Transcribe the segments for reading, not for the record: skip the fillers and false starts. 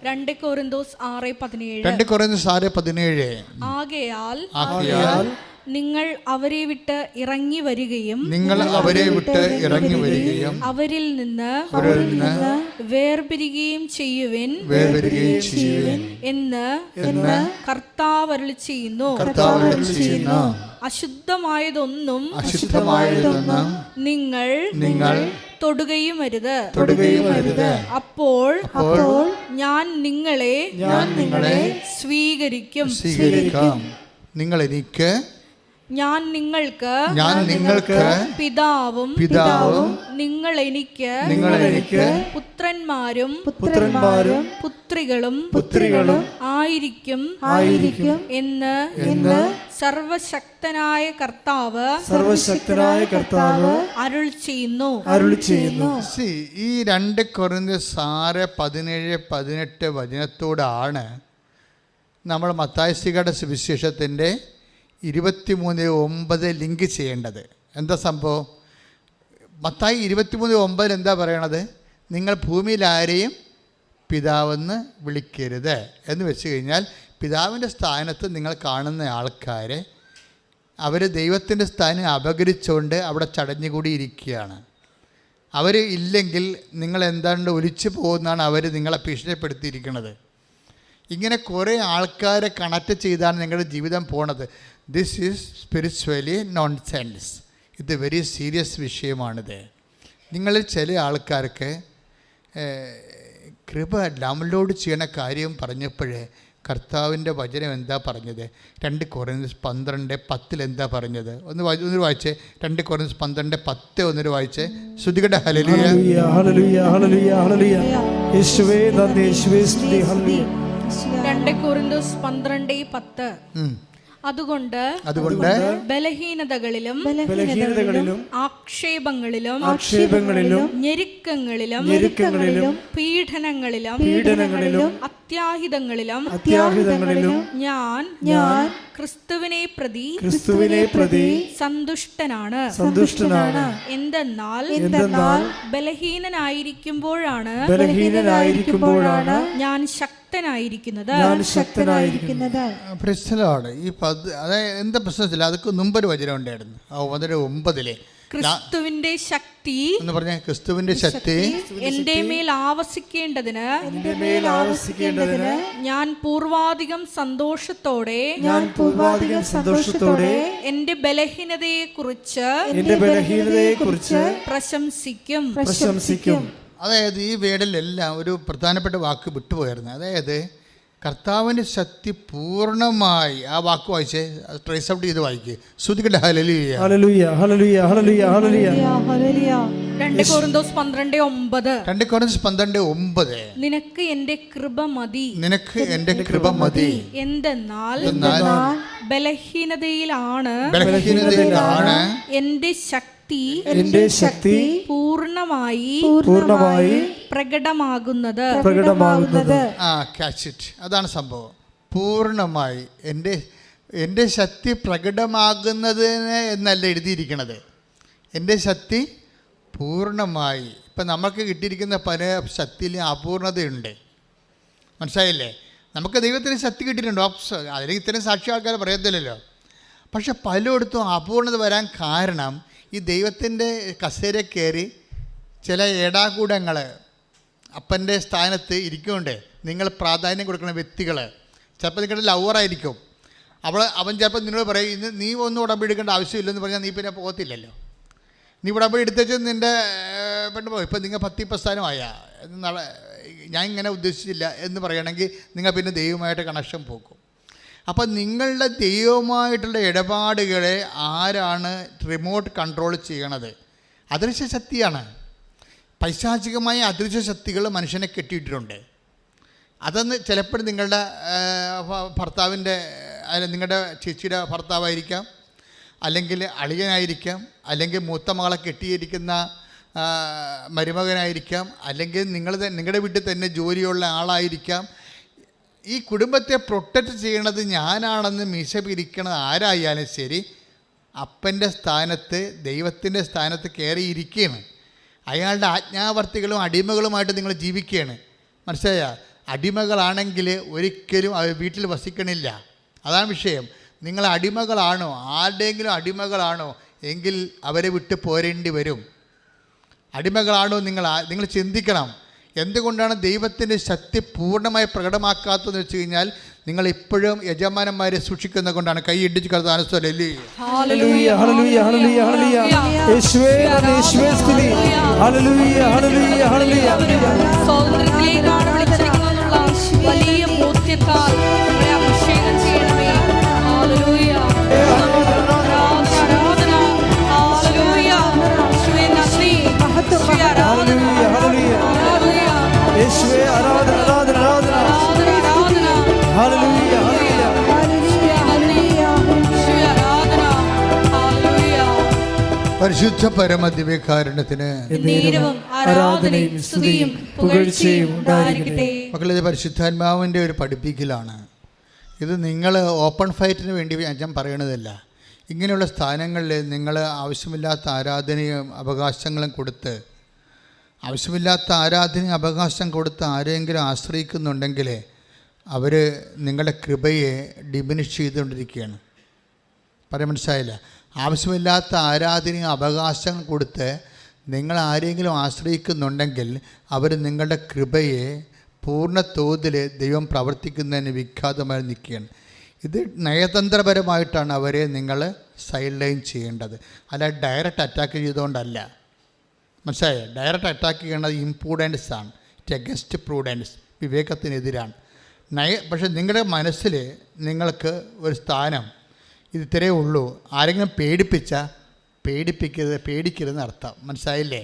2 കൊരിന്തോസ് 6:17. 2 കൊരിന്തോസ് 6:17. ആകയാൽ നിങ്ങൾ അവരെ വിട്ട് ഇറങ്ങി വരികയും അവരിൽ നിന്ന് വേർപിരിയുകയും ചെയ്യുവിൻ എന്ന് കർത്താവ് അരുളിച്ചെയ്യുന്നു. അശുദ്ധമായതൊന്നും നിങ്ങൾ തൊടുകയും അരുത്. അപ്പോൾ ഞാൻ നിങ്ങളെ സ്വീകരിക്കും. നിങ്ങൾ എനിക്ക്, ഞാൻ നിങ്ങൾക്ക് പിതാവും നിങ്ങൾ എനിക്ക് പുത്രന്മാരും പുത്രികളും ആയിരിക്കും എന്ന് സർവശക്തനായ കർത്താവ് അരുളിച്ചെയ്യുന്നു. ഈ 2 കൊരിന്തോസ് 6:17-18 വചനത്തോടാണ് നമ്മൾ മത്തായിയുടെ സുവിശേഷത്തിൻ്റെ 23:9 ലിങ്ക് ചെയ്യേണ്ടത്. എന്താ സംഭവം? മത്തായി 23:9 എന്താ പറയണത്? നിങ്ങൾ ഭൂമിയിൽ ആരെയും പിതാവെന്ന് വിളിക്കരുത് എന്ന് വെച്ച് കഴിഞ്ഞാൽ, പിതാവിൻ്റെ സ്ഥാനത്ത് നിങ്ങൾ കാണുന്ന ആൾക്കാരെ അവർ ദൈവത്തിൻ്റെ സ്ഥാനം അപകരിച്ചുകൊണ്ട് അവിടെ ചടഞ്ഞുകൂടിയിരിക്കുകയാണ്. അവർ ഇല്ലെങ്കിൽ നിങ്ങൾ എന്താണ്ട് ഒലിച്ചു പോകുന്നതാണ് അവർ നിങ്ങളെ ഭീഷണിപ്പെടുത്തിയിരിക്കുന്നത്. ഇങ്ങനെ കുറേ ആൾക്കാരെ കണക്ട് ചെയ്താണ് നിങ്ങളുടെ ജീവിതം പോണത്. This is spiritually nonsense. ഇത് വെരി സീരിയസ് വിഷയമാണിത്. നിങ്ങളിൽ ചില ആൾക്കാർക്ക് കൃപ ഡൗൺലോഡ് ചെയ്യണ കാര്യം പറഞ്ഞപ്പോഴേ കർത്താവിൻ്റെ വചനം എന്താ പറഞ്ഞത്? 2 കൊരിന്തോസ് 12:10 എന്താ പറഞ്ഞത്? ഒന്ന് വായിച്ചേ. 2 കൊരിന്തോസ് 12:10 ഒന്നൊരു വായിച്ചേ. ശ്രുതികട ഹല്ലേലൂയ ഹല്ലേലൂയ ഹല്ലേലൂയ ഹല്ലേലൂയ. യേശുവേ നന്ദി, യേശുവേ സ്തുതി. ഹല്ലേലൂയ. 2 കൊരിന്തോസ് 12:10. അതുകൊണ്ട് ബലഹീനതകളിലും ആക്ഷേപങ്ങളിലും ഞെരുക്കങ്ങളിലും പീഡനങ്ങളിലും അത്യാഹിതങ്ങളിലും ഞാൻ ക്രിസ്തുവിനെ പ്രതി സന്തുഷ്ടനാണ്. എന്തെന്നാൽ ബലഹീനനായിരിക്കുമ്പോഴാണ് ഞാൻ ശക്തനായിരിക്കുന്നത്. ഈ അതായത് എന്താ പ്രശ്നത്തില്ല, അതൊക്കെ മുമ്പൊരു വചനം ഉണ്ടായിരുന്നു. 9:9 ക്രിസ്തുവിന്റെ ശക്തി എന്ന് പറഞ്ഞ ക്രിസ്തുവിന്റെ ശക്തി എന്റെ മേൽ ആവസിക്കേണ്ടതിന് ഞാൻ പൂർവാധികം സന്തോഷത്തോടെ എന്റെ ബലഹീനതയെ കുറിച്ച് പ്രശംസിക്കും. അതായത് ഈ വേർഡിലെല്ലാം ഒരു പ്രധാനപ്പെട്ട വാക്ക് വിട്ടുപോയിരുന്നു. അതായത് കർത്താവിൻ്റെ ശക്തി പൂർണ്ണമായി, ആ വാക്ക് വായിച്ചേ, ട്രേസ് ഔട്ട് ചെയ്ത് വായിക്കുക. ശ്രുതികട ഹല്ലേലൂയ ഹല്ലേലൂയ ഹല്ലേലൂയ ഹല്ലേലൂയ ഹല്ലേലൂയ. 2 കൊരിന്തോസ് 12:9. 2 കൊരിന്തോസ് 12:9. നിനക്ക് എന്റെ കൃപ മതി. എന്തെന്നാൽ ബലഹീനതയിലാണ് എന്റെ ശക്തി പൂർണ്ണമായി പ്രകടമാകുന്നത്. അതാണ് സംഭവം. പൂർണ്ണമായി എൻ്റെ ശക്തി പ്രകടമാകുന്നതിന് എന്നല്ല എഴുതിയിരിക്കണത്. എൻ്റെ ശക്തി പൂർണ്ണമായി. ഇപ്പം നമുക്ക് കിട്ടിയിരിക്കുന്ന പല ശക്തിയിലും അപൂർണതയുണ്ട്. മനസ്സിലായില്ലേ? നമുക്ക് ദൈവത്തിന് ശക്തി കിട്ടിയിട്ടുണ്ട്. അതിൽ ഇത്തരം സാക്ഷി ആൾക്കാർ പറയത്തില്ലല്ലോ. പക്ഷെ പലയിടത്തും അപൂർണത വരാൻ കാരണം ഈ ദൈവത്തിൻ്റെ കസേര കയറി ചില ഏടാകൂടങ്ങൾ അപ്പൻ്റെ സ്ഥാനത്ത് ഇരിക്കുന്നുണ്ട്. നിങ്ങൾ പ്രാധാന്യം കൊടുക്കുന്ന വ്യക്തികൾ, ചിലപ്പോൾ നിങ്ങളുടെ ലവറായിരിക്കും. അവൻ ചിലപ്പോൾ നിന്നോട് പറയും, ഇന്ന് നീ ഒന്നും ഉടമ്പടി എടുക്കേണ്ട ആവശ്യമില്ലെന്ന് പറഞ്ഞാൽ നീ പിന്നെ പോകത്തില്ലല്ലോ. നീ ഉടമ്പടി എടുത്തേച്ച് നിൻ്റെ പെണ്ണ് പോകും. ഇപ്പം നിങ്ങൾ 10 സ്ഥാനമായ ഞാൻ ഇങ്ങനെ ഉദ്ദേശിച്ചില്ല എന്ന് പറയുകയാണെങ്കിൽ നിങ്ങൾ പിന്നെ ദൈവമായിട്ട് കണക്ഷൻ പോകും. അപ്പം നിങ്ങളുടെ ദൈവമായിട്ടുള്ള ഇടപാടുകളെ ആരാണ് റിമോട്ട് കൺട്രോൾ ചെയ്യണത്? അദൃശ്യ ശക്തിയാണ്. പൈശാചികമായ അദൃശ്യ ശക്തികൾ മനുഷ്യനെ കെട്ടിയിട്ടുണ്ട്. അതൊന്ന് ചിലപ്പോൾ നിങ്ങളുടെ ഭർത്താവിൻ്റെ, നിങ്ങളുടെ ചേച്ചിയുടെ ഭർത്താവായിരിക്കാം, അല്ലെങ്കിൽ അളിയനായിരിക്കാം, അല്ലെങ്കിൽ മൂത്ത മകളെ കെട്ടിയിരിക്കുന്ന മരുമകനായിരിക്കാം, അല്ലെങ്കിൽ നിങ്ങളുടെ വീട്ടിൽ തന്നെ ജോലിയുള്ള ആളായിരിക്കാം. ഈ കുടുംബത്തെ പ്രൊട്ടക്റ്റ് ചെയ്യണത് ഞാനാണെന്ന് മീശ പിരിക്കണത് ആരായാലും ശരി, അപ്പൻ്റെ സ്ഥാനത്ത് ദൈവത്തിൻ്റെ സ്ഥാനത്ത് കയറിയിരിക്കുകയാണ്. അയാളുടെ ആജ്ഞാവർത്തികളും അടിമകളുമായിട്ട് നിങ്ങൾ ജീവിക്കുകയാണ്. മനസ്സിലായ? അടിമകളാണെങ്കിൽ ഒരിക്കലും അവർ വീട്ടിൽ വസിക്കണില്ല. അതാണ് വിഷയം. നിങ്ങൾ അടിമകളാണോ, ആരുടെയെങ്കിലും അടിമകളാണോ എങ്കിൽ അവരെ വിട്ട് പോരേണ്ടി വരും. അടിമകളാണോ നിങ്ങൾ ചിന്തിക്കണം. എന്തുകൊണ്ടാണ് ദൈവത്തിൻ്റെ ശക്തി പൂർണ്ണമായി പ്രകടമാക്കാത്തതെന്ന് വെച്ച് കഴിഞ്ഞാൽ നിങ്ങൾ ഇപ്പോഴും യജമാനന്മാരെ സൂക്ഷിക്കുന്നത് കൊണ്ടാണ്. കൈ ഇടിച്ച് കർത്താവിനെ സ്തുതി. ഹല്ലേലൂയ ഹല്ലേലൂയ ഹല്ലേലൂയ ഹല്ലേലൂയ യേശുവേ യേശുവേ സ്തുതി. ഹല്ലേലൂയ ഹല്ലേലൂയ ഹല്ലേലൂയ. സ്വാതന്ത്ര്യത്തിലേക്കാണ് വിളിച്ചിരിക്കുന്നതെന്നുള്ള വലിയ ബോധ്യത്താൽ നമ്മളെ അഭിഷേകം ചെയ്യണമേ. ഹല്ലേലൂയ. ആരാധന. ഹല്ലേലൂയ. യേശുവേ നന്ദി. യേശുവേ ആരാധന. ഹല്ലേലൂയ യേശുവേ ആരാധന ആരാധന ആരാധന. ഹല്ലേലൂയ ഹല്ലേലൂയ പരിശുദ്ധ പരമദിവ്യകാരുണ്യത്തിന് ആരാധനയും സ്തുതിയും പുകഴ്ചയും ഉണ്ടായിരിക്കട്ടെ. മക്കളിത് പരിശുദ്ധാത്മാവിൻ്റെ ഒരു പഠിപ്പിക്കലാണ്. ഇത് നിങ്ങൾ ഓപ്പൺ ഫൈറ്റിന് വേണ്ടി ഞാൻ പറയണതല്ല. ഇങ്ങനെയുള്ള സ്ഥാനങ്ങളിൽ നിങ്ങൾ ആവശ്യമില്ലാത്ത ആരാധനയും അവകാശങ്ങളും കൊടുത്ത് അവകാശം കൊടുത്ത് ആരെങ്കിലും ആശ്രയിക്കുന്നുണ്ടെങ്കിൽ അവർ നിങ്ങളുടെ കൃപയെ ഡിമിനിഷ് ചെയ്തുകൊണ്ടിരിക്കുകയാണ്. പറയാൻ മനസ്സിലായില്ല? ആവശ്യമില്ലാത്ത ആരാധനയും അവകാശം കൊടുത്ത് നിങ്ങൾ ആരെങ്കിലും ആശ്രയിക്കുന്നുണ്ടെങ്കിൽ അവർ നിങ്ങളുടെ കൃപയെ പൂർണ്ണ തോതിൽ ദൈവം പ്രവർത്തിക്കുന്നതിന് വിഖ്യാതമായി നിൽക്കുകയാണ്. ഇത് നയതന്ത്രപരമായിട്ടാണ് അവരെ നിങ്ങൾ സൈഡ് ലൈൻ ചെയ്യേണ്ടത്, അല്ല ഡയറക്റ്റ് അറ്റാക്ക് ചെയ്തുകൊണ്ടല്ല. മനസ്സിലായോ? ഡയറക്റ്റ് അറ്റാക്ക് ചെയ്യേണ്ടത് ഇംപ്രൂഡൻസ് ആണ്. ഇറ്റ് എഗൻസ്റ്റ് പ്രൂഡൻസ്, വിവേകത്തിനെതിരാണ്. പക്ഷേ നിങ്ങളുടെ മനസ്സിൽ നിങ്ങൾക്ക് ഒരു സ്ഥാനം ഇത് ഇത്രയേ ഉള്ളൂ. ആരെങ്കിലും പേടിക്കരുതെന്ന് അർത്ഥം. മനസ്സിലായില്ലേ?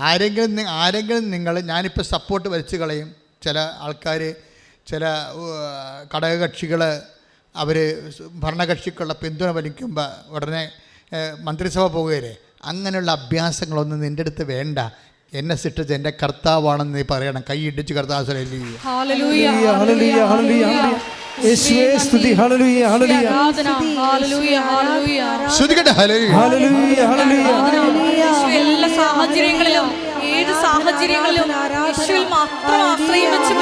ആരെങ്കിലും നിങ്ങൾ ഞാനിപ്പോൾ സപ്പോർട്ട് വലിച്ചു കളയും. ചില ആൾക്കാർ, ചില ഘടകകക്ഷികൾ അവർ ഭരണകക്ഷിക്കുള്ള പിന്തുണ വലിക്കുമ്പോൾ ഉടനെ മന്ത്രിസഭ പോവുകയല്ലേ. അങ്ങനെയുള്ള അഭ്യാസങ്ങളൊന്നും നിൻ്റെ അടുത്ത് വേണ്ട. എന്നെ സൃഷ്ടിച്ച എൻ്റെ കർത്താവാണെന്ന് നീ പറയണം. കൈ ഇടിച്ച് കർത്താവ് എല്ലാ സാഹചര്യങ്ങളിലും ഏത് സാഹചര്യങ്ങളിലും യേശുവിൽ മാത്രം ആശ്രയം വെച്ച്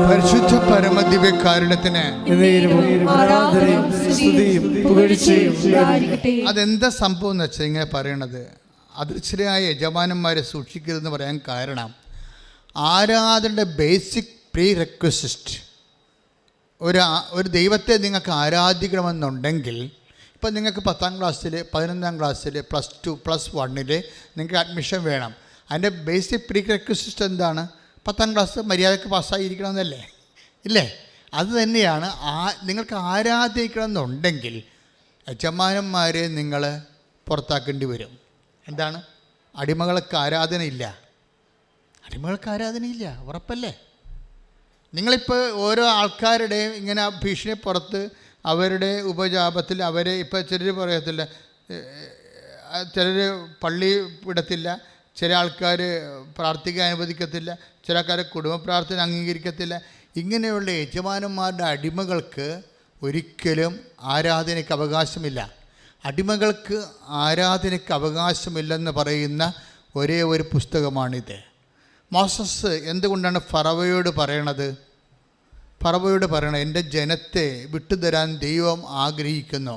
പരിശുദ്ധ പരമദിവ്യകാരുണ്യത്തിന് അതെന്താ സംഭവം എന്ന് വെച്ചാൽ ഇങ്ങനെ പറയണത്, അദൃശ്യരായ യജമാനന്മാരെ സൂക്ഷിക്കരുതെന്ന് പറയാൻ കാരണം ആരാധനയുടെ ബേസിക് പ്രീ റെക്വസിസ്റ്റ്. ഒരു ദൈവത്തെ നിങ്ങൾക്ക് ആരാധിക്കണമെന്നുണ്ടെങ്കിൽ ഇപ്പം നിങ്ങൾക്ക് 10ാം ക്ലാസ്സിൽ 11ാം ക്ലാസ്സിൽ +2 +1 നിങ്ങൾക്ക് അഡ്മിഷൻ വേണം. അതിൻ്റെ ബേസിക് പ്രീ റെക്വസിസ്റ്റ് എന്താണ്? 10ാം ക്ലാസ് മര്യാദയ്ക്ക് പാസ്സായിരിക്കണമെന്നല്ലേ? ഇല്ലേ? അത് തന്നെയാണ്. നിങ്ങൾക്ക് ആരാധിക്കണമെന്നുണ്ടെങ്കിൽ യജമാനന്മാരെ നിങ്ങൾ പുറത്താക്കേണ്ടി വരും. എന്താണ്? അടിമകൾക്ക് ആരാധനയില്ല. ഉറപ്പല്ലേ? നിങ്ങളിപ്പോൾ ഓരോ ആൾക്കാരുടെയും ഇങ്ങനെ ഭീഷണി പുറത്ത് അവരുടെ ഉപജാപത്തിൽ അവരെ ഇപ്പോൾ ചിലർ പറയത്തില്ല, ചിലർ പള്ളി വിടത്തില്ല, ചില ആൾക്കാർ പ്രാർത്ഥിക്കാൻ അനുവദിക്കത്തില്ല, ചില ആൾക്കാർ കുടുംബ പ്രാർത്ഥന അംഗീകരിക്കത്തില്ല. ഇങ്ങനെയുള്ള യജമാനന്മാരുടെ അടിമകൾക്ക് ഒരിക്കലും ആരാധനയ്ക്ക് അവകാശമില്ല. അടിമകൾക്ക് ആരാധനയ്ക്ക് അവകാശമില്ലെന്ന് പറയുന്ന ഒരേ ഒരു പുസ്തകമാണിത്. മോസസ് എന്തുകൊണ്ടാണ് ഫറവോയോട് പറയണത്? എൻ്റെ ജനത്തെ വിട്ടുതരാൻ ദൈവം ആഗ്രഹിക്കുന്നു.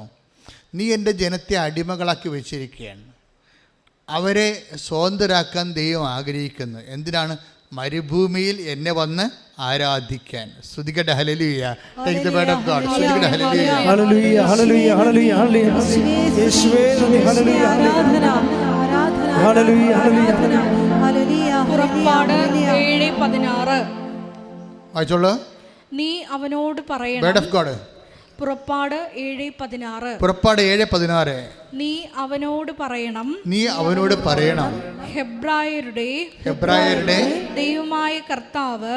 നീ എൻ്റെ ജനത്തെ അടിമകളാക്കി വെച്ചിരിക്കുകയാണ്. അവരെ സ്വതന്ത്രരാക്കാൻ ദൈവം ആഗ്രഹിക്കുന്നു. എന്തിനാണ്? മരുഭൂമിയിൽ എന്നെ വന്ന് ആരാധിക്കാൻ. സ്തുതിക്കട്ടെ. ഹല്ലേലൂയ. Take the word of God. സ്തുതിക്കട്ടെ. ഹല്ലേലൂയ ഹല്ലേലൂയ ഹല്ലേലൂയ ഹല്ലേലൂയ ഹല്ലേലൂയ. യേശുവേ നന്ദി. ഹല്ലേലൂയ ഹല്ലേലൂയ ഹല്ലേലൂയ ഹല്ലേലൂയ. പുറപ്പാട് 7:16 വായിച്ചോളൂ. നീ അവനോട് പറയണം. Word of God. പുറപ്പാട് 7:16. പുറപ്പാട് 7:16. നീ അവനോട് പറയണം, ഹെബ്രായരുടെ ദൈവമായ കർത്താവ്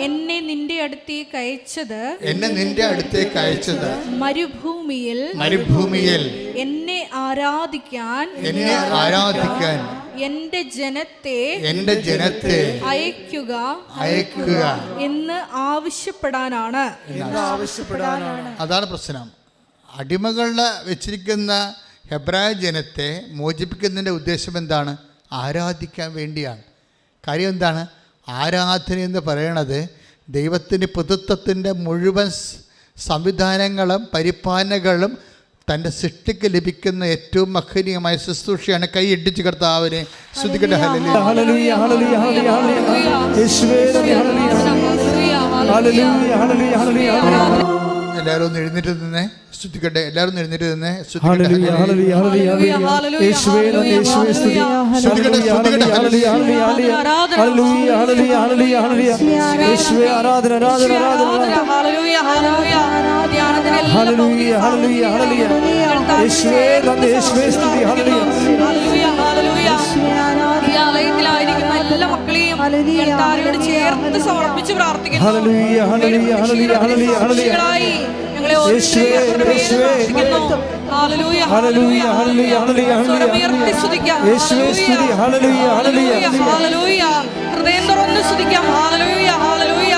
എന്നെ നിന്റെ അടുത്തേക്ക് അയച്ചത് മരുഭൂമിയിൽ എന്നെ ആരാധിക്കാൻ എന്റെ ജനത്തെ അയക്കുക എന്ന് ആവശ്യപ്പെടാനാണ്. അതാണ് പ്രശ്നം. അടിമകളെ വെച്ചിരിക്കുന്ന ഹെബ്രായ ജനത്തെ മോചിപ്പിക്കുന്നതിൻ്റെ ഉദ്ദേശം എന്താണ്? ആരാധിക്കാൻ വേണ്ടിയാണ്. കാര്യം എന്താണ്? ആരാധന എന്ന് പറയണത് ദൈവത്തിൻ്റെ പുതുത്വത്തിൻ്റെ മുഴുവൻ സംവിധാനങ്ങളും പരിപാലനകളും തൻ്റെ സൃഷ്ടിക്ക് ലഭിക്കുന്ന ഏറ്റവും മഹനീയമായ ശുശ്രൂഷയാണ്. കൈ ഇടിച്ച് കർത്താവിനെ സ്തുതിക്കട്ടെ. ഹല്ലേലൂയ ഹല്ലേലൂയ ഹല്ലേലൂയ യേശുവേ ഹല്ലേലൂയ ഹല്ലേലൂയ ഹല്ലേലൂയ ഹല്ലേലൂയ. എല്ലാവരും ഒന്ന് എഴുന്നേറ്റ് നിന്നേ സ്തുതിക്കട്ടെ. എല്ലാവരും എഴുന്നേറ്റ് നിന്നേ ഹല്ലേലൂയ ഹല്ലേലൂയ ഹല്ലേലൂയ യേശുവേ യേശുവേ സ്തുതി. ഹല്ലേലൂയ ഹല്ലേലൂയ ഹല്ലേലൂയ ഹല്ലേലൂയ ഹല്ലേലൂയ ഹല്ലേലൂയ ഹല്ലേലൂയ യേശുവേ ആരാധന ആരാധന ആരാധന. ഹല്ലേലൂയ ഹല്ലേലൂയ. ഹല്ലേലൂയ ഹല്ലേലൂയ ഹല്ലേലൂയ യേശുവേ യേശുവേ സ്തുതി. ഹല്ലേലൂയ ഹല്ലേലൂയ ഹല്ലേലൂയ. ഈ ആലയത്തിലായിരിക്കുന്ന എല്ലാ മക്കളെയും കർത്താവിനോട് ചേർത്ത് സമർപ്പിച്ച് പ്രാർത്ഥിക്കുന്നു. ഹല്ലേലൂയ ഹല്ലേലൂയ ഹല്ലേലൂയ ഹല്ലേലൂയ ഹല്ലേലൂയ ഞങ്ങളെ യേശുവേ പ്രാർത്ഥിക്കുന്നു. ഹല്ലേലൂയ ഹല്ലേലൂയ ഹല്ലേലൂയ ഹല്ലേലൂയ സ്വരമുയർത്തി സ്തുതിക്കാം. യേശുവേ സ്തുതി. ഹല്ലേലൂയ ഹല്ലേലൂയ ഹല്ലേലൂയ. ഹൃദയം തുറന്ന് സ്തുതിക്കാം. ഹല്ലേലൂയ ഹല്ലേലൂയ.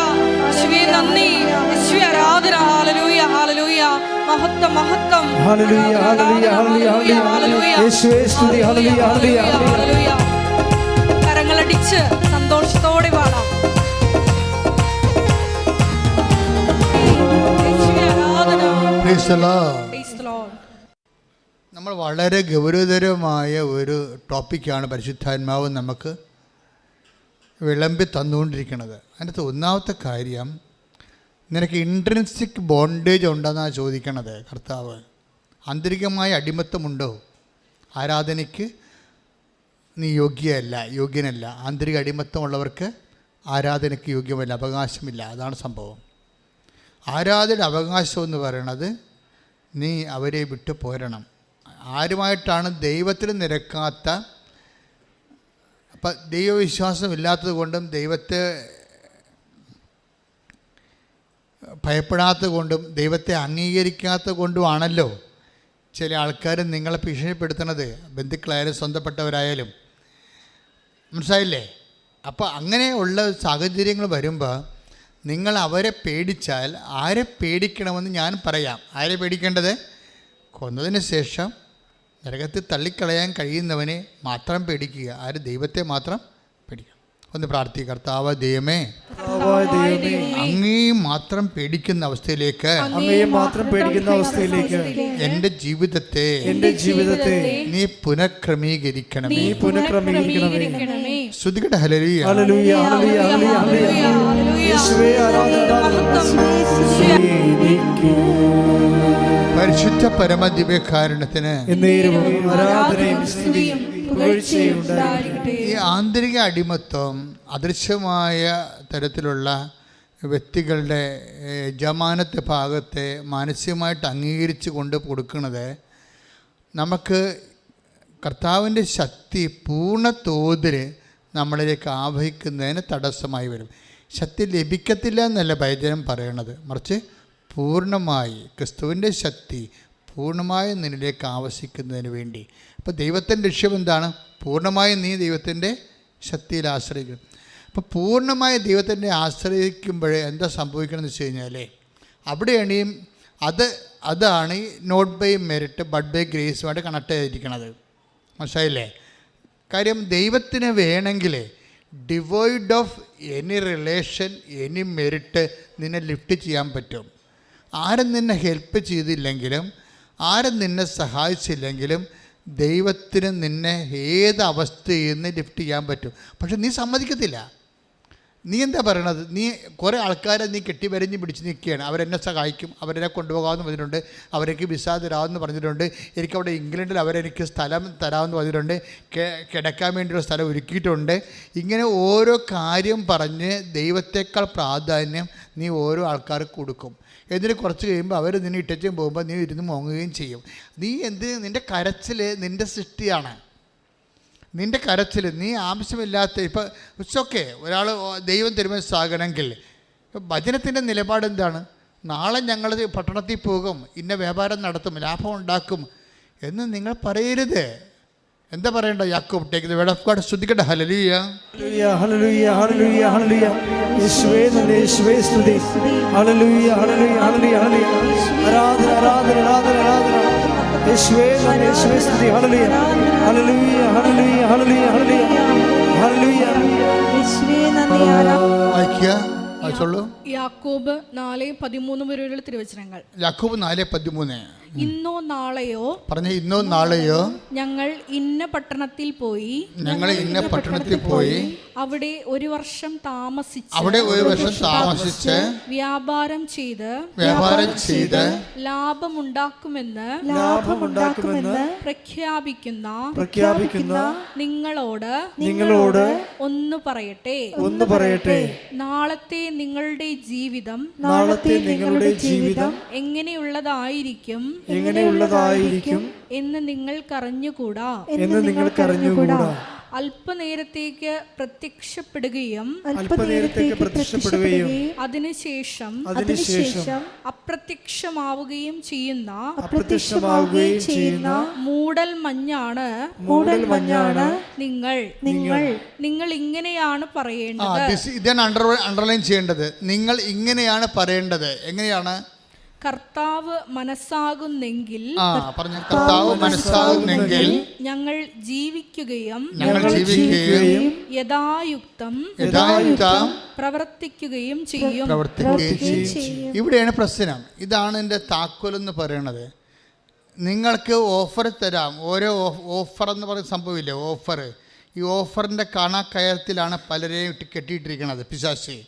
യേശുവേ നന്ദി, യേശുവേ ആരാധന. Hallelujah hallelujah. മഹത്വം മഹത്വം. ഹല്ലേലൂയ ഹല്ലേലൂയ ഹല്ലേലൂയ ഹല്ലേലൂയ യേശുവേ സ്തുതി. ഹല്ലേലൂയ ഹല്ലേലൂയ ഹല്ലേലൂയ. കരങ്ങളടിച്ച് സന്തോഷത്തോടെ പാടാം. യേശുവേ ആരാധന. Praise the Lord. Praise the Lord. നമ്മൾ വളരെ ഗൗരവതരമായ ഒരു ടോപ്പിക്കാണ് പരിശുദ്ധാത്മാവ് നമുക്ക് വിളമ്പി തന്നുകൊണ്ടിരിക്കുന്നത്. അതിനകത്ത് ഒന്നാമത്തെ കാര്യം, നിനക്ക് ഇൻട്രിൻസിക് ബോണ്ടേജ് ഉണ്ടെന്നാണ് ചോദിക്കണത് കർത്താവ്. ആന്തരികമായ അടിമത്തമുണ്ടോ? ആരാധനയ്ക്ക് നീ യോഗ്യനല്ല. ആന്തരിക അടിമത്തമുള്ളവർക്ക് ആരാധനയ്ക്ക് യോഗ്യമല്ല, അവകാശമില്ല. അതാണ് സംഭവം. ആരാധനയുടെ അവകാശം എന്ന് പറയണത് നീ അവരെ വിട്ടു പോരണം. ആരുമായിട്ടാണ് ദൈവത്തിൽ നിരക്കാത്ത, അപ്പം ദൈവവിശ്വാസം ഇല്ലാത്തത് കൊണ്ടും ദൈവത്തെ ഭയപ്പെടാത്തത് കൊണ്ടും ദൈവത്തെ അംഗീകരിക്കാത്തത് കൊണ്ടുമാണല്ലോ ചില ആൾക്കാർ നിങ്ങളെ ഭീഷണിപ്പെടുത്തുന്നത്, ബന്ധുക്കളായാലും സ്വന്തപ്പെട്ടവരായാലും. മനസ്സിലായില്ലേ? അപ്പോൾ അങ്ങനെയുള്ള സാഹചര്യങ്ങൾ വരുമ്പോൾ നിങ്ങൾ അവരെ പേടിച്ചാൽ, ആരെ പേടിക്കണമെന്ന് ഞാൻ പറയാം. ആരെ പേടിക്കേണ്ടത്? കൊന്നതിന് ശേഷം നരകത്തിൽ തള്ളിക്കളയാൻ കഴിയുന്നവനെ മാത്രം പേടിക്കുക. ആര്? ദൈവത്തെ മാത്രം പേടിക്കുക. ഒന്ന് പ്രാർത്ഥിക്കുക. കർത്താവ് ദൈവമേ, അങ്ങേ മാത്രം പേടിക്കുന്ന അവസ്ഥയിലേക്ക് എൻ്റെ ജീവിതത്തെ നീ പുനഃക്രമീകരിക്കണമേ. ശ്രുതികട്ടെ. ഹല്ലേലൂയ ഹല്ലേലൂയ ഹല്ലേലൂയ ഹല്ലേലൂയ യേശുവേ ആരാധന പരിശുദ്ധ പരമ ദിവ്യകാരുണ്യത്തിന് ആരാധനയും സ്തുതിയും പുകഴ്ചയും ഉണ്ടായിരിക്കട്ടെ. ഈ ആന്തരിക അടിമത്വം അദൃശ്യമായ തരത്തിലുള്ള വ്യക്തികളുടെ യജമാനത്തെ ഭാഗത്തെ മാനസികമായിട്ട് അംഗീകരിച്ച് കൊണ്ട് കൊടുക്കുന്നത് നമുക്ക് കർത്താവിൻ്റെ ശക്തി പൂർണ്ണ തോതിൽ നമ്മളിലേക്ക് ആവഹിക്കുന്നതിന് തടസ്സമായി വരും. ശക്തി ലഭിക്കത്തില്ല എന്നല്ല വചനം പറയണത്, മറിച്ച് പൂർണ്ണമായി ക്രിസ്തുവിൻ്റെ ശക്തി പൂർണ്ണമായി നിന്നിലേക്ക് ആവശിക്കുന്നതിന് വേണ്ടി. അപ്പോൾ ദൈവത്തിൻ്റെ ലക്ഷ്യം എന്താണ്? പൂർണ്ണമായി നീ ദൈവത്തിൻ്റെ ശക്തിയിൽ ആശ്രയിക്കണം. അപ്പോൾ പൂർണ്ണമായി ദൈവത്തിൻ്റെ ആശ്രയിക്കുമ്പോഴേ എന്താ സംഭവിക്കണമെന്ന് വെച്ച് കഴിഞ്ഞാൽ അവിടെയാണ് അതാണ് ഈ not by merit but by ഗ്രേസുമായിട്ട് കണക്ട് ചെയ്തിരിക്കുന്നത്. മനസ്സിലായില്ലേ? കാര്യം ദൈവത്തിന് വേണമെങ്കിൽ devoid of any relation, any merit നിന്നെ ലിഫ്റ്റ് ചെയ്യാൻ പറ്റും. ആരും നിന്നെ ഹെൽപ്പ് ചെയ്തില്ലെങ്കിലും, ആരും നിന്നെ സഹായിച്ചില്ലെങ്കിലും ദൈവത്തിന് നിന്നെ ഏത് അവസ്ഥയിൽ നിന്ന് ലിഫ്റ്റ് ചെയ്യാൻ പറ്റും. പക്ഷെ നീ സമ്മതിക്കത്തില്ല. നീ എന്താ പറയണത്? നീ കുറേ ആൾക്കാരെ നീ കെട്ടിവരഞ്ഞ് പിടിച്ച് നിൽക്കുകയാണ്. അവരെന്നെ സഹായിക്കും, അവരെന്നെ കൊണ്ടുപോകാമെന്ന് പറഞ്ഞിട്ടുണ്ട്, അവർക്ക് വിസ തരാമെന്ന് പറഞ്ഞിട്ടുണ്ട്, എനിക്കവിടെ ഇംഗ്ലണ്ടിൽ അവരെനിക്ക് സ്ഥലം തരാമെന്ന് പറഞ്ഞിട്ടുണ്ട്, കിടക്കാൻ വേണ്ടിയുള്ള സ്ഥലം ഒരുക്കിയിട്ടുണ്ട്. ഇങ്ങനെ ഓരോ കാര്യം പറഞ്ഞ് ദൈവത്തേക്കാൾ പ്രാധാന്യം നീ ഓരോ ആൾക്കാർക്ക് കൊടുക്കും. എന്നിട്ട് കുറച്ച് കഴിയുമ്പോൾ അവർ നിന്നെ ഇട്ടച്ചും പോകുമ്പോൾ നീ ഇരുന്ന് മോങ്ങുകയും ചെയ്യും. നിൻ്റെ കരച്ചിൽ നിൻ്റെ സൃഷ്ടിയാണ്. നിൻ്റെ കരച്ചിൽ നീ ആവശ്യമില്ലാത്ത, ഇപ്പോൾ ഇറ്റ്സ് ഒരാൾ ദൈവം തിരുമനസ്സാകണമെങ്കിൽ വചനത്തിൻ്റെ നിലപാട് എന്താണ്? നാളെ ഞങ്ങൾ പട്ടണത്തിൽ പോകും, ഇന്ന വ്യാപാരം നടത്തും, ലാഭം ഉണ്ടാക്കും എന്ന് നിങ്ങൾ പറയരുത്. എന്താ പറയണ്ട? യാക്കോബ് take the word of God. ശ്രദ്ധിക്കട്ടെ. ഹല്ലേലൂയ ഹല്ലേലൂയ ഹല്ലേലൂയ ഹല്ലേലൂയ യേശുവേ യേശുവേ സ്തുതി. ഹല്ലേലൂയ ഹല്ലേലൂയ ഹല്ലേലൂയ ആരാധന ആരാധന ആരാധന ആരാധന യേശുവേ യേശുവേ സ്തുതി. ഹല്ലേലൂയ ഹല്ലേലൂയ ഹല്ലേലൂയ ഹല്ലേലൂയ ഹല്ലേലൂയ ഹല്ലേലൂയ വായിക്കുക, വായിച്ചോളൂ. യാക്കോബ് 4:13 വരെയുള്ള തിരുവചനങ്ങൾ. യാക്കോബ് 4:13. ഇന്നോ നാളെയോ പറഞ്ഞ ഇന്നോ നാളെയോ ഞങ്ങൾ ഇന്ന പട്ടണത്തിൽ പോയി അവിടെ ഒരു വർഷം താമസിച്ച് വ്യാപാരം ചെയ്ത് ലാഭമുണ്ടാക്കുമെന്ന് പ്രഖ്യാപിക്കുന്ന നിങ്ങളോട് ഒന്ന് പറയട്ടെ. നാളത്തെ നിങ്ങളുടെ ജീവിതം എങ്ങനെയുള്ളതായിരിക്കും എന്ന് നിങ്ങൾക്കറിഞ്ഞുകൂടാ. അല്പനേരത്തേക്ക് പ്രത്യക്ഷപ്പെടുകയും അതിനുശേഷം അപ്രത്യക്ഷമാവുകയും ചെയ്യുന്ന മൂടൽ മഞ്ഞാണ് നിങ്ങൾ ഇങ്ങനെയാണ് പറയേണ്ടത്. ഇതാണ് അണ്ടർലൈൻ ചെയ്യേണ്ടത്. നിങ്ങൾ ഇങ്ങനെയാണ് പറയേണ്ടത്. എങ്ങനെയാണ്? കർത്താവ് മനസ്സാകുന്നെങ്കിൽ ഞങ്ങൾ ജീവിക്കുകയും യഥായുക്തം പ്രവർത്തിക്കുകയും ചെയ്യും. ഇവിടെയാണ് പ്രശ്നം. ഇതാണ് എൻ്റെ താക്കോലെന്ന് പറയണത്. നിങ്ങൾക്ക് ഓഫർ തരാം. ഓരോ ഓഫർ എന്ന് പറയുന്ന സംഭവമില്ലേ, ഓഫർ. ഈ ഓഫറിൻ്റെ കാണാക്കയത്തിലാണ് പലരെയും കെട്ടിയിട്ടിരിക്കുന്നത് പിശാച്.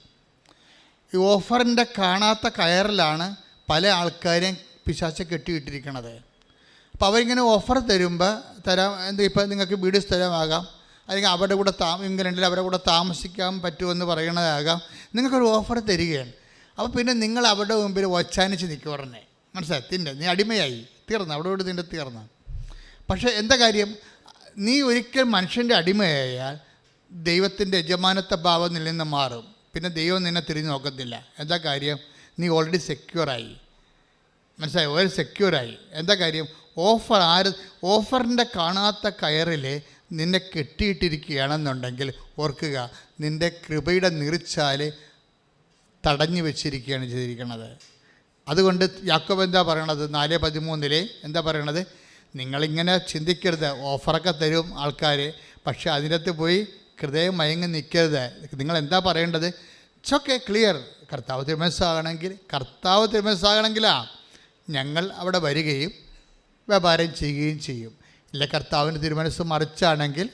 ഈ ഓഫറിൻ്റെ കാണാത്ത കയറിലാണ് പല ആൾക്കാരെയും പിശാച് കെട്ടിയിട്ടിരിക്കണത്. അപ്പോൾ അവരിങ്ങനെ ഓഫർ തരുമ്പോൾ ഇപ്പം നിങ്ങൾക്ക് വീട് സ്ഥലമാകാം, അല്ലെങ്കിൽ അവരുടെ കൂടെ ഇംഗ്ലണ്ടിൽ അവരുടെ കൂടെ താമസിക്കാൻ പറ്റുമെന്ന് പറയണതാകാം. നിങ്ങൾക്കൊരു ഓഫർ തരികയാണ്. അപ്പോൾ പിന്നെ നിങ്ങൾ അവരുടെ മുമ്പിൽ ഒച്ചാനിച്ച് നിൽക്കുക. ഉടനെ മനസ്സിലായി, നീ അടിമയായി, തീർന്നു, അവിടെ നിൻ്റെ തീർന്നു. പക്ഷേ എന്താ കാര്യം? നീ ഒരിക്കൽ മനുഷ്യൻ്റെ അടിമയായാൽ ദൈവത്തിൻ്റെ യജമാനത്വ ഭാവം നിന്ന് മാറും. പിന്നെ ദൈവം നിന്നെ തിരിഞ്ഞു നോക്കത്തില്ല. എന്താ കാര്യം? നീ ഓൾറെഡി സെക്യൂറായി. മനസ്സിലായി? ഒരു സെക്യൂറായി. എന്താ കാര്യം? ഓഫറിൻ്റെ കാണാത്ത കയറിൽ നിന്നെ കെട്ടിയിട്ടിരിക്കുകയാണെന്നുണ്ടെങ്കിൽ ഓർക്കുക, നിൻ്റെ കൃപയുടെ നിറിച്ചാൽ തടഞ്ഞു വെച്ചിരിക്കുകയാണ് ചെയ്തിരിക്കുന്നത്. അതുകൊണ്ട് യാക്കോബ് എന്താ പറയണത്? 4:13 എന്താ പറയണത്? നിങ്ങളിങ്ങനെ ചിന്തിക്കരുത്. ഓഫറൊക്കെ തരും ആൾക്കാർ, പക്ഷേ അതിനകത്ത് പോയി ഹൃദയം മയങ്ങി നിൽക്കരുത്. നിങ്ങൾ എന്താ പറയേണ്ടത്? It's clear. കർത്താവ് തിരുമനസ്സാകണമെങ്കിലാ ഞങ്ങൾ അവിടെ വരികയും വ്യാപാരം ചെയ്യുകയും ചെയ്യും. ഇല്ല, കർത്താവിൻ്റെ തിരുമനസ്സ് മറിച്ചാണെങ്കിൽ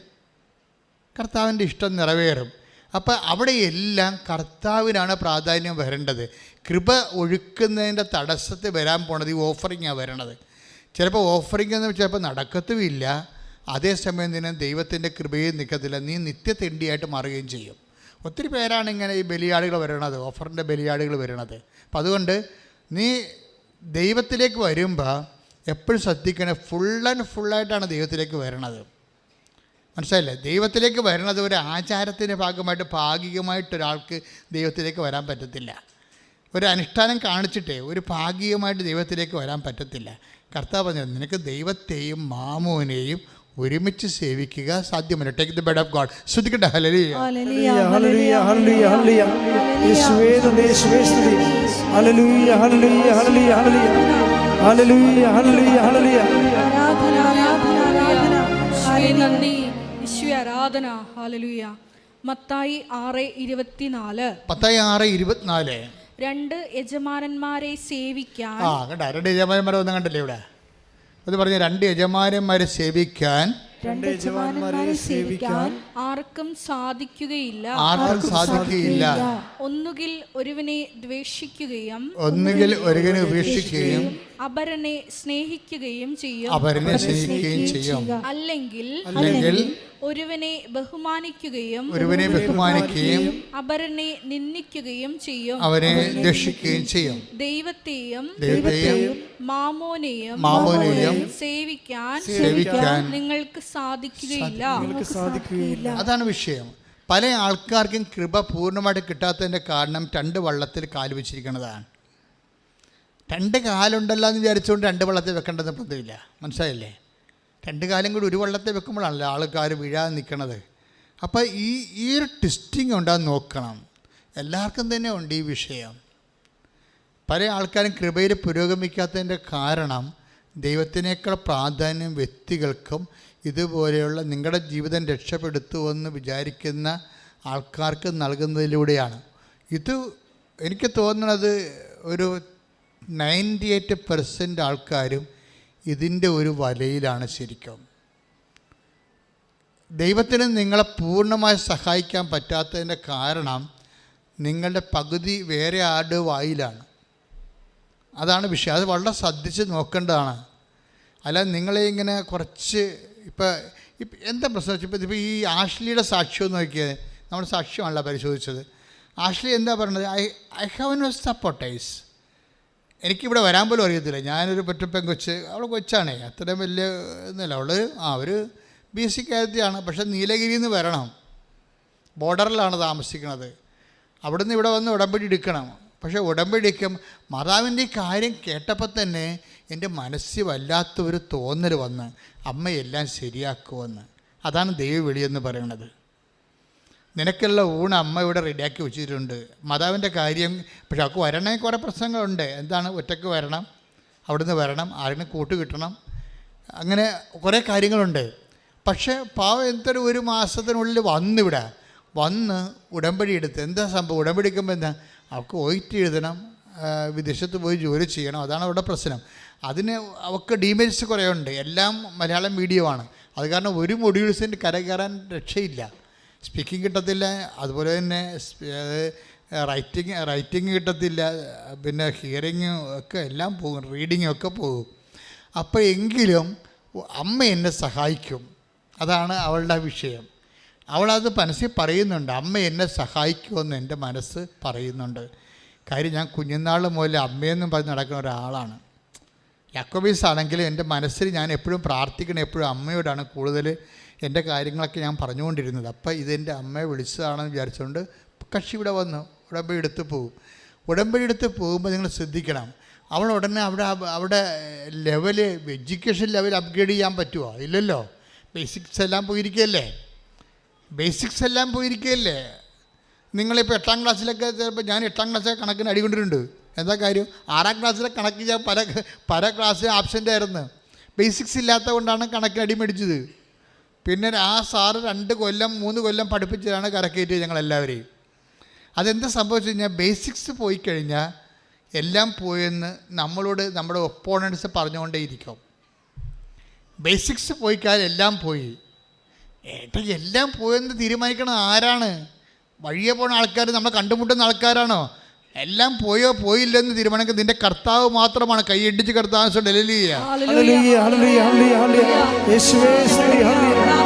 കർത്താവിൻ്റെ ഇഷ്ടം നിറവേറും. അപ്പോൾ അവിടെയെല്ലാം കർത്താവിനാണ് പ്രാധാന്യം വരേണ്ടത്. കൃപ ഒഴുക്കുന്നതിൻ്റെ തടസ്സത്തിൽ വരാൻ പോണത് ഈ ഓഫറിങ്ങാണ് വരണത്. ചിലപ്പോൾ ഓഫറിംഗ് എന്ന് ചിലപ്പോൾ നടക്കത്തുമില്ല. അതേസമയം തന്നെ ദൈവത്തിൻ്റെ കൃപയും നിൽക്കത്തില്ല. നീ നിത്യതെണ്ടിയായിട്ട് മാറുകയും ചെയ്യും. ഒത്തിരി പേരാണ് ഇങ്ങനെ ഈ ബലിയാടുകൾ വരണത്, ഓഫറിൻ്റെ ബലിയാടുകൾ വരണത്. അപ്പം അതുകൊണ്ട് നീ ദൈവത്തിലേക്ക് വരുമ്പോൾ എപ്പോഴും ശ്രദ്ധിക്കണേ, ഫുള്ളായിട്ടാണ് ദൈവത്തിലേക്ക് വരണത്. മനസ്സിലായില്ലേ? ദൈവത്തിലേക്ക് വരണത് ഒരു ആചാരത്തിൻ്റെ ഭാഗമായിട്ട് ഭാഗികമായിട്ടൊരാൾക്ക് ദൈവത്തിലേക്ക് വരാൻ പറ്റത്തില്ല. ഒരു അനുഷ്ഠാനം കാണിച്ചിട്ടേ ഒരു ഭാഗികമായിട്ട് ദൈവത്തിലേക്ക് വരാൻ പറ്റത്തില്ല. കർത്താവ് പറഞ്ഞത് നിനക്ക് ദൈവത്തെയും മാമോനെയും ഒരുമിച്ച് സേവിക്കുക സാധ്യമല്ല. Take the bed of God. ശ്രദ്ധിക്കട്ടെ. ഹല്ലേലൂയ ഹല്ലേലൂയ ഹല്ലേലൂയ ഹല്ലേലൂയ യേശുവേ യേശുവേ സ്തുതി. ഹല്ലേലൂയ ഹല്ലേലൂയ ഹല്ലേലൂയ ഹല്ലേലൂയ ഹല്ലേലൂയ ഹല്ലേലൂയ ആരാധന ആരാധന ആരാധന. യേശുവേ നന്ദി, യേശുവേ ആരാധന. ഹല്ലേലൂയ. മത്തായി 6:24. മത്തായി 6:24. 2 യജമാനന്മാരെ സേവിക്കാൻ. കണ്ട, 2 യജമാനന്മാരെ ഒന്നും കണ്ടല്ലേ ഇവിടെ? അത് പറഞ്ഞ 2 യജമാനന്മാരെ സേവിക്കാൻ ആർക്കും സാധിക്കുകയില്ല. ഒന്നുകിൽ ഒരുവനെ ദ്വേഷിക്കുകയും ഉപേക്ഷിക്കുകയും അപരനെ സ്നേഹിക്കുകയും ചെയ്യും. അല്ലെങ്കിൽ ഒരുവനെ ബഹുമാനിക്കുകയും അപരനെ നിന്ദിക്കുകയും ചെയ്യും. ദൈവത്തെയും മാമോനെയും സേവിക്കാൻ നിങ്ങൾക്ക് സാധിക്കുകയില്ല. അതാണ് വിഷയം. പല ആൾക്കാർക്കും കൃപ പൂർണ്ണമായിട്ട് കിട്ടാത്തതിൻ്റെ കാരണം 2 വള്ളത്തിൽ കാല് വെച്ചിരിക്കുന്നതാണ്. 2 കാലുണ്ടല്ലോ എന്ന് വിചാരിച്ചുകൊണ്ട് 2 വള്ളത്തിൽ വെക്കേണ്ടത് പതിവില്ല. മനസ്സിലായില്ലേ? 2 കാലും കൂടി ഒരു വള്ളത്തിൽ വെക്കുമ്പോഴാണല്ലോ ആൾക്കാർ വീഴാതെ നിൽക്കണത്. അപ്പോൾ ഈ ഒരു ട്വിസ്റ്റിങ് ഉണ്ടാകുന്ന നോക്കണം. എല്ലാവർക്കും തന്നെ ഉണ്ട് ഈ വിഷയം. പല ആൾക്കാരും കൃപയിൽ പുരോഗമിക്കാത്തതിൻ്റെ കാരണം ദൈവത്തിനേക്കാൾ പ്രാധാന്യം വ്യക്തികൾക്കും ഇതുപോലെയുള്ള നിങ്ങളുടെ ജീവിതം രക്ഷപ്പെടുത്തുമെന്ന് വിചാരിക്കുന്ന ആൾക്കാർക്ക് നൽകുന്നതിലൂടെയാണ്. ഇത് എനിക്ക് തോന്നുന്നത് ഒരു 98% ആൾക്കാരും ഇതിൻ്റെ ഒരു വലയിലാണ് ശരിക്കും. ദൈവത്തിന് നിങ്ങളെ പൂർണ്ണമായി സഹായിക്കാൻ പറ്റാത്തതിൻ്റെ കാരണം നിങ്ങളുടെ പകുതി വേറെ ആരുടെ വായിലാണ്. അതാണ് വിഷയം. അത് വളരെ ശ്രദ്ധിച്ച് നോക്കേണ്ടതാണ്. അല്ല നിങ്ങളെ ഇങ്ങനെ കുറച്ച് ഇപ്പം എന്താ പ്രശ്നം? ഇപ്പോൾ ഈ ആഷ്ലിയുടെ സാക്ഷ്യം നോക്കിയത്, നമ്മുടെ സാക്ഷ്യമാണല്ലോ പരിശോധിച്ചത്. ആഷ്ലി എന്താ പറയുന്നത്? I have no supporters. എനിക്കിവിടെ വരാൻ പോലും അറിയത്തില്ല. ഞാനൊരു പെൺകൊച്ച്, അവൾ കൊച്ചാണേ, അത്രയും വലിയ ഒന്നുമില്ല. അവൾ ഒരു BC കാര്യത്തിലാണ്. പക്ഷേ നീലഗിരിയിൽ നിന്ന് വരണം, ബോർഡറിലാണ് താമസിക്കുന്നത്. അവിടുന്ന് ഇവിടെ വന്ന് ഉടമ്പടി എടുക്കണം. പക്ഷേ ഉടമ്പടി എടുക്കും മാതാവിൻ്റെ കാര്യം കേട്ടപ്പോൾ തന്നെ എൻ്റെ മനസ്സിൽ വല്ലാത്തൊരു തോന്നൽ വന്ന് അമ്മയെല്ലാം ശരിയാക്കുമെന്ന്. അതാണ് ദൈവവിളിയെന്ന് പറയണത്. നിനക്കുള്ള ഊണ് അമ്മ ഇവിടെ റെഡിയാക്കി വെച്ചിട്ടുണ്ട്. മാതാവിൻ്റെ കാര്യം പക്ഷെ അവൾക്ക് വരണേ കുറേ പ്രശ്നങ്ങളുണ്ട്. എന്താണ്? ഒറ്റയ്ക്ക് വരണം, അവിടുന്ന് വരണം, ആരെങ്കിലും കൂട്ട് കിട്ടണം, അങ്ങനെ കുറേ കാര്യങ്ങളുണ്ട്. പക്ഷേ പാവം എന്തൊരു 1 മാസത്തിനുള്ളിൽ വന്നിവിടെ വന്ന് ഉടമ്പടി എടുത്ത് എന്താ സംഭവം? ഉടമ്പടി എടുക്കുമ്പോൾ എന്താ? അവൾക്ക് OIT എഴുതണം, വിദേശത്ത് പോയി ജോലി ചെയ്യണം. അതാണ് അവിടെ പ്രശ്നം. അതിന് അവൾക്ക് ഡീമെറിറ്റ്സ് കുറേ ഉണ്ട്. എല്ലാം മലയാളം മീഡിയമാണ്. അത് കാരണം ഒരു മൊഡ്യൂൾസിൻ്റെ കയറാൻ രക്ഷയില്ല. സ്പീക്കിംഗ് കിട്ടത്തില്ല, അതുപോലെ തന്നെ റൈറ്റിംഗ് കിട്ടത്തില്ല, പിന്നെ ഹിയറിങ് ഒക്കെ എല്ലാം പോകും, റീഡിങ്ങും ഒക്കെ പോകും. അപ്പോൾ എങ്കിലും അമ്മ എന്നെ സഹായിക്കും, അതാണ് അവളുടെ വിഷയം. അവളത് മനസ്സിൽ പറയുന്നുണ്ട്, അമ്മ എന്നെ സഹായിക്കുമെന്ന് എൻ്റെ മനസ്സ് പറയുന്നുണ്ട്. കാര്യം ഞാൻ കുഞ്ഞുനാൾ മുതൽ അമ്മയെന്നും പറഞ്ഞ് നടക്കുന്ന ഒരാളാണ്. യാക്കോബീസ് ആണെങ്കിലും എൻ്റെ മനസ്സിൽ ഞാൻ എപ്പോഴും പ്രാർത്ഥിക്കണം, എപ്പോഴും അമ്മയോടാണ് കൂടുതൽ എൻ്റെ കാര്യങ്ങളൊക്കെ ഞാൻ പറഞ്ഞുകൊണ്ടിരുന്നത്. അപ്പോൾ ഇതെൻ്റെ അമ്മയെ വിളിച്ചതാണെന്ന് വിചാരിച്ചുകൊണ്ട് കക്ഷി ഇവിടെ വന്നു ഉടമ്പടി എടുത്ത് പോകും. ഉടമ്പടി എടുത്ത് പോകുമ്പോൾ നിങ്ങൾ ശ്രദ്ധിക്കണം, അവൾ ഉടനെ അവിടെ ലെവല് എഡ്യൂക്കേഷൻ ലെവൽ അപ്ഗ്രേഡ് ചെയ്യാൻ പറ്റുമോ? ഇല്ലല്ലോ. ബേസിക്സ് എല്ലാം പോയിരിക്കുകയല്ലേ. നിങ്ങളിപ്പോൾ 8ാം ക്ലാസ്സിലൊക്കെ ചിലപ്പോൾ ഞാൻ 8ാം ക്ലാസ്സിലെ കണക്കിന് അടികൊണ്ടിട്ടുണ്ട്. എന്താ കാര്യം? 6ാം ക്ലാസ്സിലെ കണക്ക് ഞാൻ പല ക്ലാസ്സിൽ ആബ്സെൻ്റ് ആയിരുന്നു. ബേസിക്സ് ഇല്ലാത്ത കൊണ്ടാണ് കണക്കിന് അടിമേടിച്ചത്. പിന്നെ ആ സാറ് 2 കൊല്ലം 3 കൊല്ലം പഠിപ്പിച്ചതാണ് കരക്കയറ്റിയത് ഞങ്ങളെല്ലാവരെയും. അതെന്താ സംഭവിച്ചു കഴിഞ്ഞാൽ ബേസിക്സ് പോയി കഴിഞ്ഞാൽ എല്ലാം പോയെന്ന് നമ്മളോട് നമ്മുടെ ഒപ്പോണൻസ് പറഞ്ഞുകൊണ്ടേയിരിക്കും. ബേസിക്സ് പോയി കഴിഞ്ഞാൽ എല്ലാം പോയി. എല്ലാം പോയെന്ന് തീരുമാനിക്കണം ആരാണ്? വഴിയെ പോകുന്ന ആൾക്കാർ, നമ്മൾ കണ്ടുമുട്ടുന്ന ആൾക്കാരാണോ? എല്ലാം പോയോ പോയില്ലെന്ന് തീരുമാനിക്കുന്നത് നിന്റെ കർത്താവ് മാത്രമാണ്. കൈയടിച്ച് കർത്താവ് ഹല്ലേലൂയ ഹല്ലേലൂയ ഹല്ലേലൂയ യേശുവേ സ്തുതി ഹല്ലേലൂയ